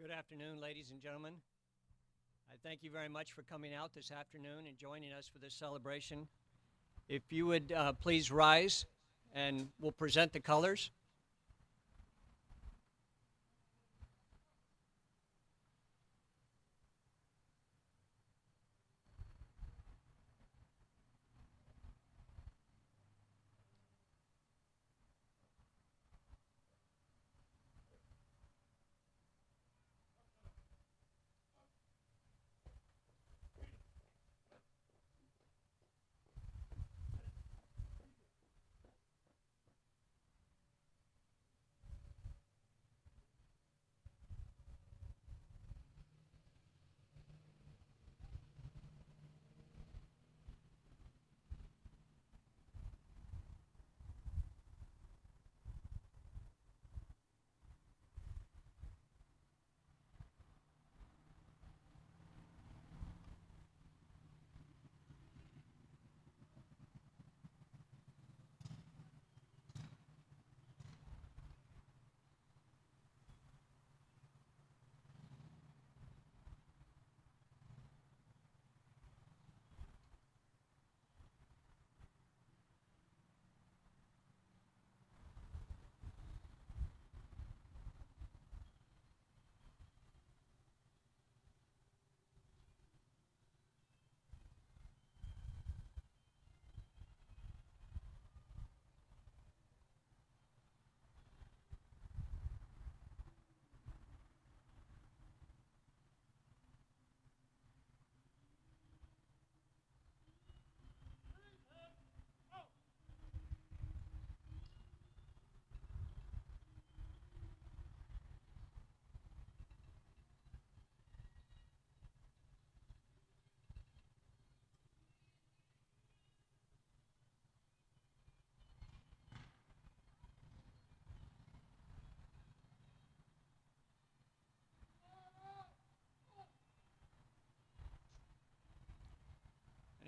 Good afternoon, ladies and gentlemen. I thank you very much for coming out this afternoon and joining us for this celebration. If you would please rise, and we'll present the colors.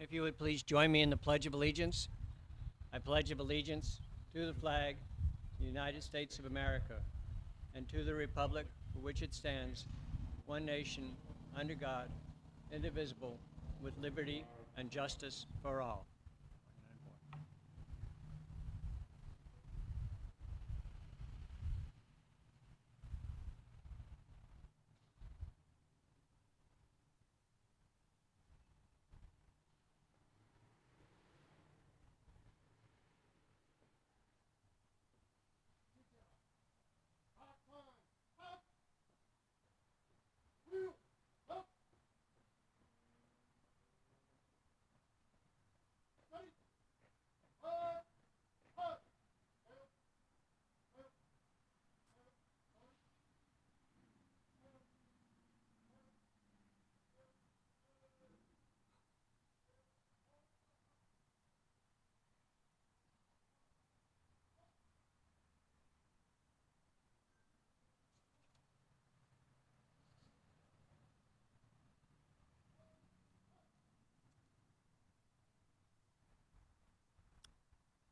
If you would please join me in the Pledge of Allegiance. I pledge of allegiance to the flag of the United States of America and to the republic for which it stands, one nation, under God, indivisible, with liberty and justice for all.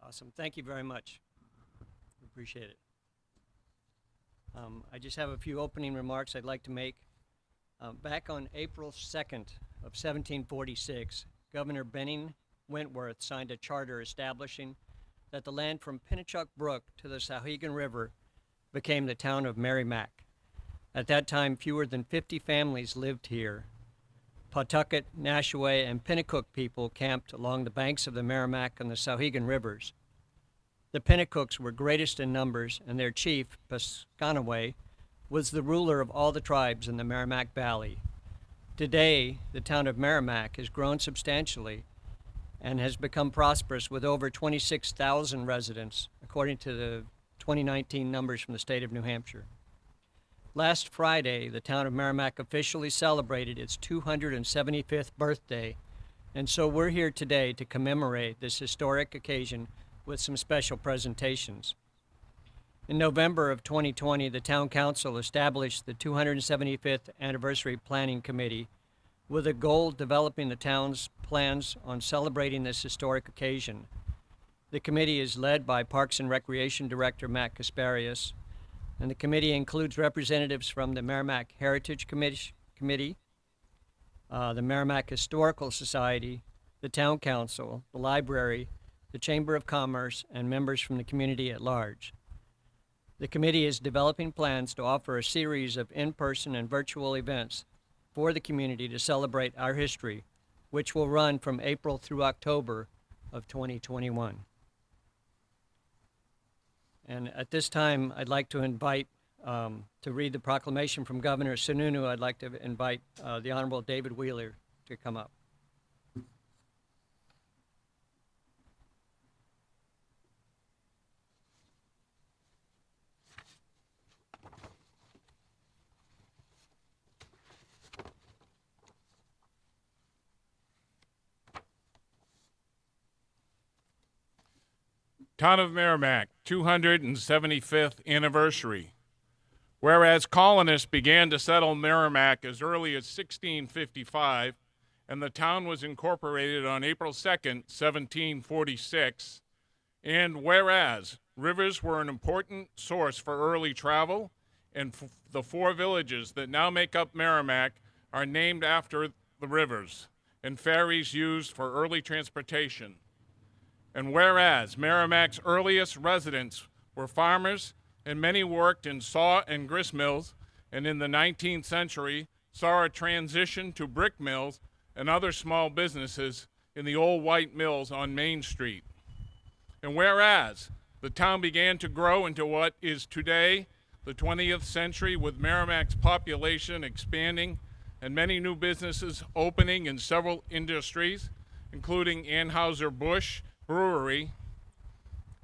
Awesome. Thank you very much. Appreciate it. I just have a few opening remarks I'd like to make. Back on April 2nd of 1746, Governor Benning Wentworth signed a charter establishing that the land from Pinnachuck Brook to the Sauhegan River became the town of Merrimack. At that time, fewer than 50 families lived here. Pawtucket, Nashaway, and Pinnacook people camped along the banks of the Merrimack and the Sauhegan rivers. The Pinnacooks were greatest in numbers, and their chief, Pasconaway, was the ruler of all the tribes in the Merrimack Valley. Today, the town of Merrimack has grown substantially and has become prosperous with over 26,000 residents, according to the 2019 numbers from the state of New Hampshire. Last Friday, the town of Merrimack officially celebrated its 275th birthday, and so we're here today to commemorate this historic occasion with some special presentations. In November of 2020, the Town Council established the 275th Anniversary Planning Committee with a goal developing the town's plans on celebrating this historic occasion. The committee is led by Parks and Recreation Director Matt Kasparius, And the committee includes representatives from the Merrimack Heritage Committee, the Merrimack Historical Society, the Town Council, the Library, the Chamber of Commerce, and members from the community at large. The committee is developing plans to offer a series of in-person and virtual events for the community to celebrate our history, which will run from April through October of 2021. And at this time, I'd like to invite, to read the proclamation from Governor Sununu, I'd like to invite the Honorable David Wheeler to come up. Town of Merrimack, 275th anniversary. Whereas colonists began to settle Merrimack as early as 1655, and the town was incorporated on April 2nd, 1746, and whereas rivers were an important source for early travel, and the 4 villages that now make up Merrimack are named after the rivers, and ferries used for early transportation. And whereas Merrimack's earliest residents were farmers, and many worked in saw and grist mills, and in the 19th century saw a transition to brick mills and other small businesses in the old white mills on Main Street. And whereas the town began to grow into what is today the 20th century, with Merrimack's population expanding and many new businesses opening in several industries, including Anheuser-Busch Brewery.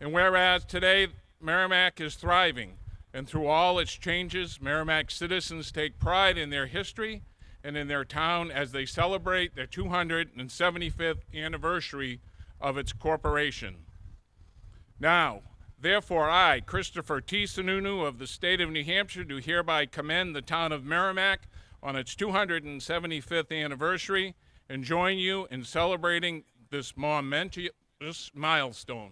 And whereas today Merrimack is thriving, and through all its changes, Merrimack citizens take pride in their history and in their town as they celebrate their 275th anniversary of its corporation. Now, therefore, I, Christopher T. Sununu of the state of New Hampshire, do hereby commend the town of Merrimack on its 275th anniversary and join you in celebrating this momentous milestone.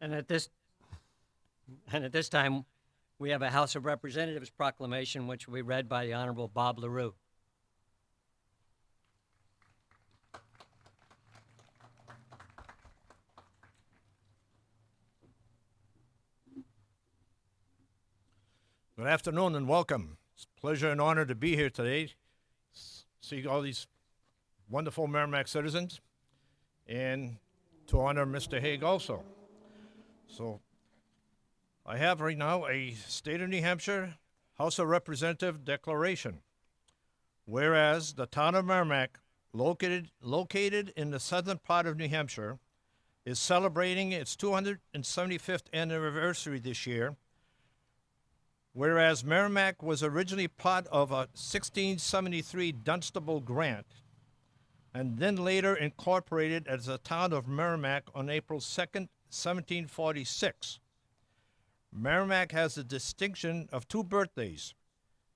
And at this time, we have a House of Representatives proclamation, which will be read by the Honorable Bob LaRue. Good afternoon and welcome. It's a pleasure and honor to be here today. See all these wonderful Merrimack citizens, and to honor Mr. Haig also. So I have right now a State of New Hampshire House of Representative declaration. Whereas the town of Merrimack, located in the southern part of New Hampshire, is celebrating its 275th anniversary this year. Whereas Merrimack was originally part of a 1673 Dunstable grant, and then later incorporated as the town of Merrimack on April 2nd, 1746. Merrimack has the distinction of 2 birthdays: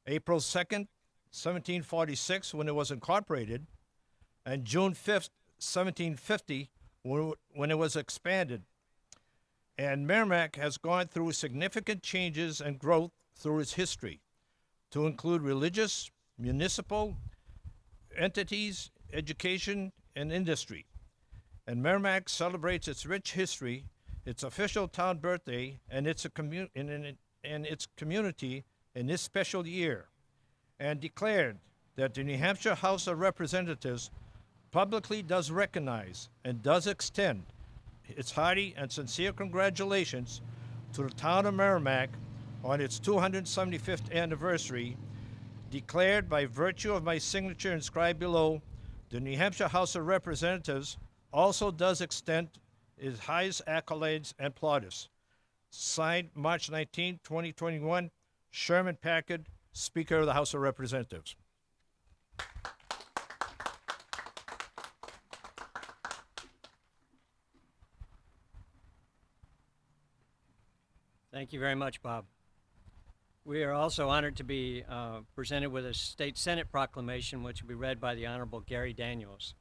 April 2nd, 1746, when it was incorporated, and June 5th, 1750, when it was expanded. And Merrimack has gone through significant changes and growth through its history, to include religious, municipal entities, education, and industry. And Merrimack celebrates its rich history, its official town birthday, and its community in this special year, and declared that the New Hampshire House of Representatives publicly does recognize and does extend its hearty and sincere congratulations to the town of Merrimack on its 275th anniversary, declared by virtue of my signature inscribed below. The New Hampshire House of Representatives also does extend its highest accolades and plaudits. Signed March 19, 2021, Sherman Packard, Speaker of the House of Representatives. Thank you very much, Bob. We are also honored to be presented with a state Senate proclamation, which will be read by the Honorable Gary Daniels.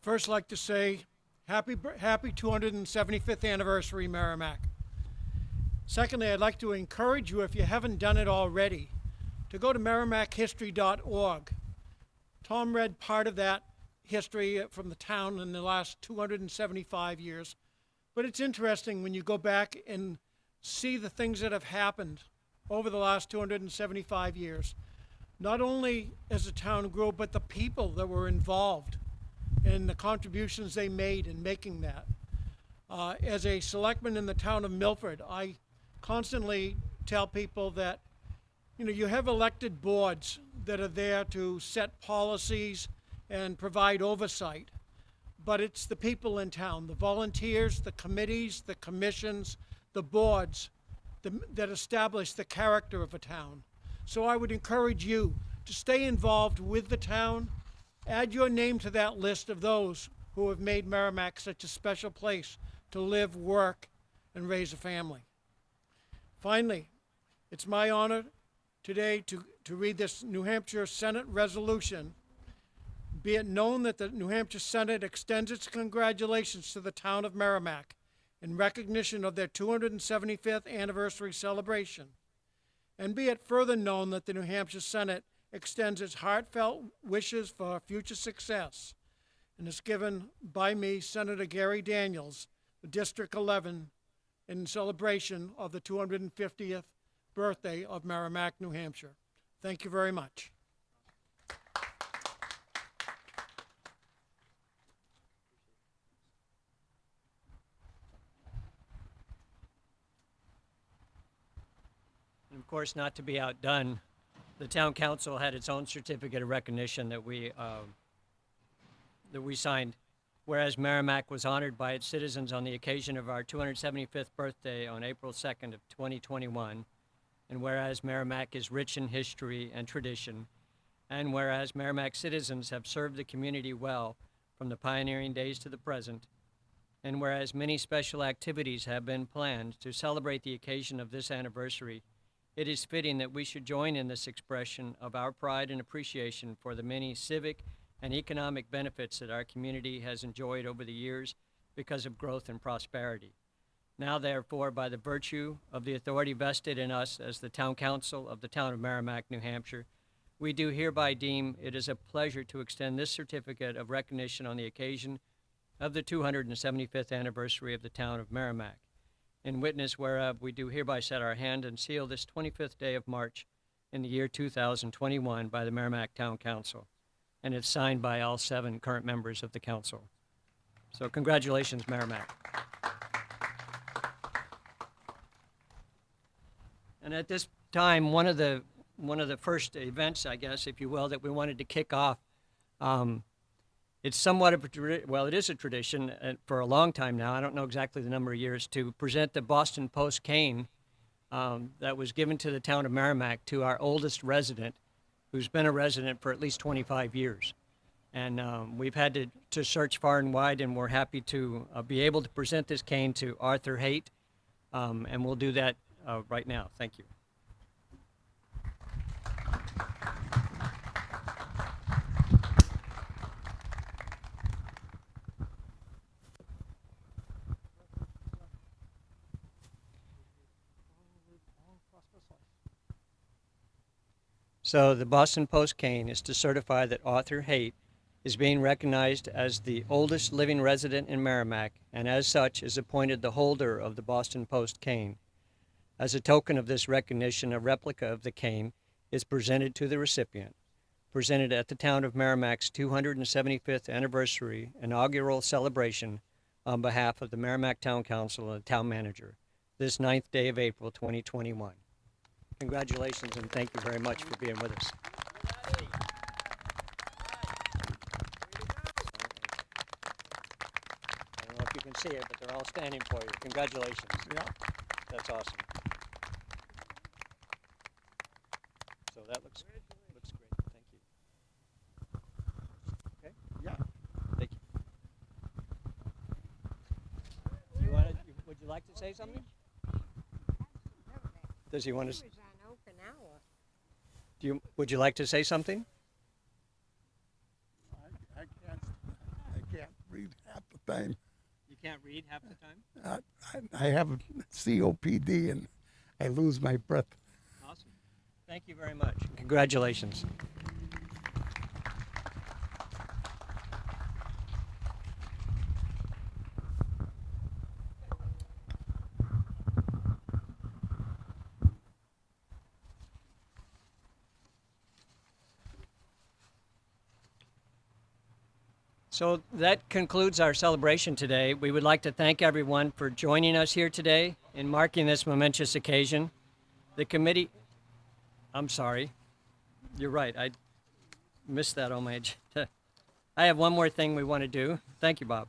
First, I'd like to say happy 275th anniversary, Merrimack. Secondly, I'd like to encourage you, if you haven't done it already, to go to merrimackhistory.org. Tom read part of that history from the town in the last 275 years. But it's interesting when you go back and see the things that have happened over the last 275 years. Not only as the town grew, but the people that were involved and the contributions they made in making that. As a selectman in the town of Milford, I constantly tell people that, you have elected boards that are there to set policies and provide oversight, but it's the people in town, the volunteers, the committees, the commissions, the boards that establish the character of a town. So I would encourage you to stay involved with the town. Add your name to that list of those who have made Merrimack such a special place to live, work, and raise a family. Finally, it's my honor today to read this New Hampshire Senate resolution. Be it known that the New Hampshire Senate extends its congratulations to the town of Merrimack in recognition of their 275th anniversary celebration. And be it further known that the New Hampshire Senate extends its heartfelt wishes for future success, and is given by me, Senator Gary Daniels, District 11, in celebration of the 250th birthday of Merrimack, New Hampshire. Thank you very much. And of course, not to be outdone, the town council had its own certificate of recognition that we signed, whereas Merrimack was honored by its citizens on the occasion of our 275th birthday on April 2nd of 2021, and whereas Merrimack is rich in history and tradition, and whereas Merrimack citizens have served the community well from the pioneering days to the present, and whereas many special activities have been planned to celebrate the occasion of this anniversary, it is fitting that we should join in this expression of our pride and appreciation for the many civic and economic benefits that our community has enjoyed over the years because of growth and prosperity. Now, therefore, by the virtue of the authority vested in us as the town council of the town of Merrimack, New Hampshire, we do hereby deem it is a pleasure to extend this certificate of recognition on the occasion of the 275th anniversary of the town of Merrimack. In witness whereof, we do hereby set our hand and seal this 25th day of March in the year 2021 by the Merrimack Town Council, and it's signed by all 7 current members of the council. So congratulations, Merrimack. And at this time, one of the first events, I guess, if you will, that we wanted to kick off, it's somewhat of it is a tradition for a long time now. I don't know exactly the number of years, to present the Boston Post cane that was given to the town of Merrimack to our oldest resident, who's been a resident for at least 25 years. And we've had to search far and wide, and we're happy to be able to present this cane to Arthur Haight, and we'll do that right now. Thank you. So the Boston Post cane is to certify that Arthur Haight is being recognized as the oldest living resident in Merrimack, and as such is appointed the holder of the Boston Post cane. As a token of this recognition, a replica of the cane is presented to the recipient, presented at the town of Merrimack's 275th anniversary inaugural celebration on behalf of the Merrimack Town Council and the town manager, this 9th day of April 2021. Congratulations, and thank you very much for being with us. I don't know if you can see it, but they're all standing for you. Congratulations. Yeah. That's awesome. So that looks great. Thank you. Okay? Yeah. Thank you. like to say something? Does he want to? Would you like to say something? I can't read half the time. You can't read half the time? I have COPD and I lose my breath. Awesome. Thank you very much. Congratulations. So that concludes our celebration today. We would like to thank everyone for joining us here today in marking this momentous occasion. The committee, I'm sorry, you're right, I missed that on my agenda. I have one more thing we want to do. Thank you, Bob.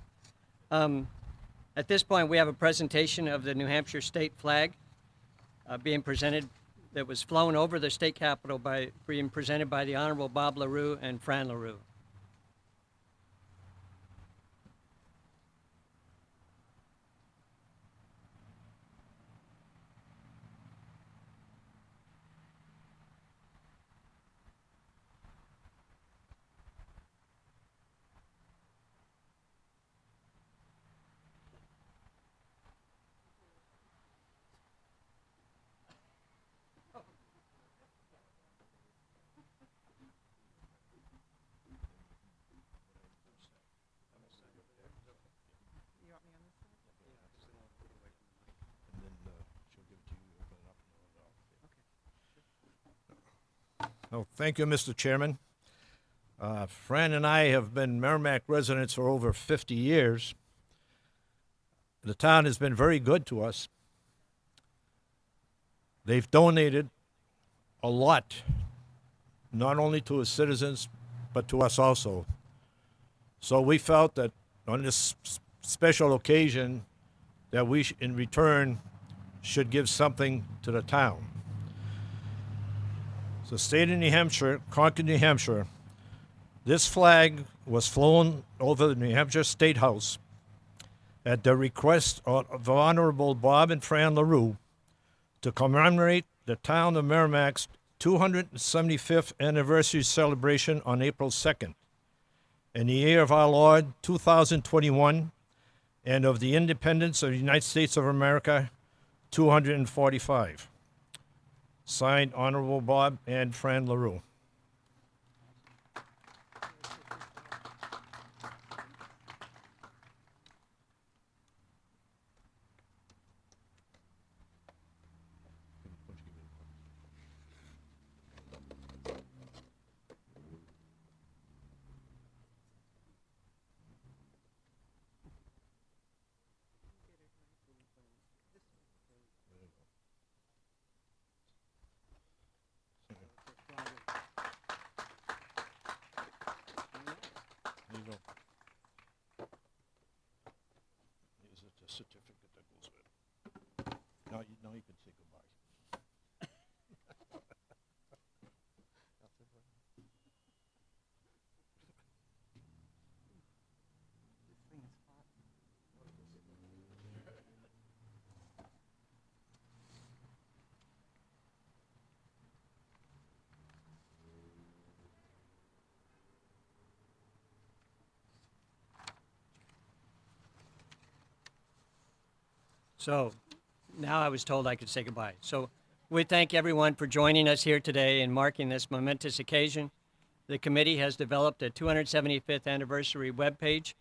At this point, we have a presentation of the New Hampshire state flag being presented, that was flown over the state capitol being presented by the Honorable Bob LaRue and Fran LaRue. Oh, thank you, Mr. Chairman. Fran and I have been Merrimack residents for over 50 years. The town has been very good to us. They've donated a lot, not only to its citizens, but to us also. So we felt that on this special occasion, that we, in return, should give something to the town. The state of New Hampshire, Concord, New Hampshire, this flag was flown over the New Hampshire State House at the request of Honorable Bob and Fran LaRue to commemorate the town of Merrimack's 275th anniversary celebration on April 2nd, in the year of our Lord 2021, and of the independence of the United States of America 245. Signed, Honorable Bob and Fran LaRue. Certificate that goes with it. Now you can say goodbye. So now I was told I could say goodbye. So we thank everyone for joining us here today in marking this momentous occasion. The committee has developed a 275th anniversary webpage,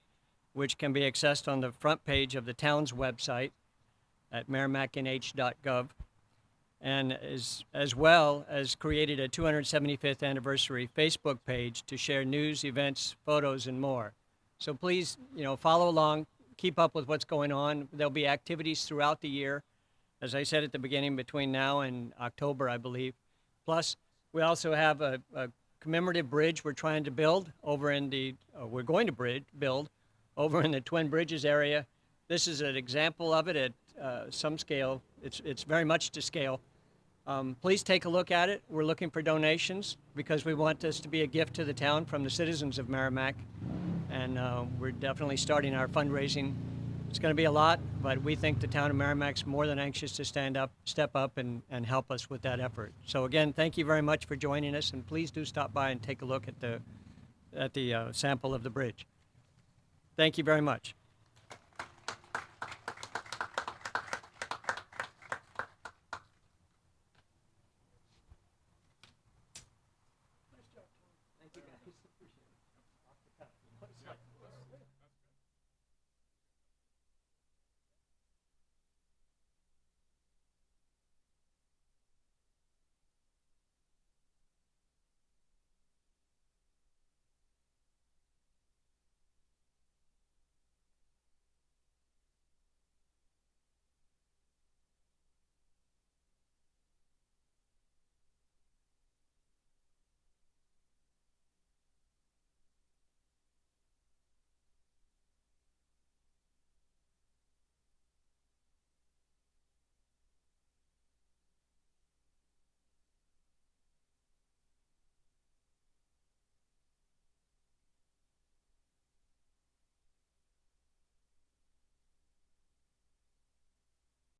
which can be accessed on the front page of the town's website at merrimacknh.gov, and as well as created a 275th anniversary Facebook page to share news, events, photos, and more. So please, follow along. Keep up with what's going on. There'll be activities throughout the year, as I said at the beginning, between now and October, I believe. Plus, we also have a commemorative bridge we're trying to build over in the, we're going to build over in the Twin Bridges area. This is an example of it at some scale. It's very much to scale. Please take a look at it. We're looking for donations because we want this to be a gift to the town from the citizens of Merrimack. And we're definitely starting our fundraising It's going to be a lot, but we think the town of Merrimack's more than anxious to step up and help us with that effort. So again, thank you very much for joining us, and please do stop by and take a look at the sample of the bridge. Thank you very much.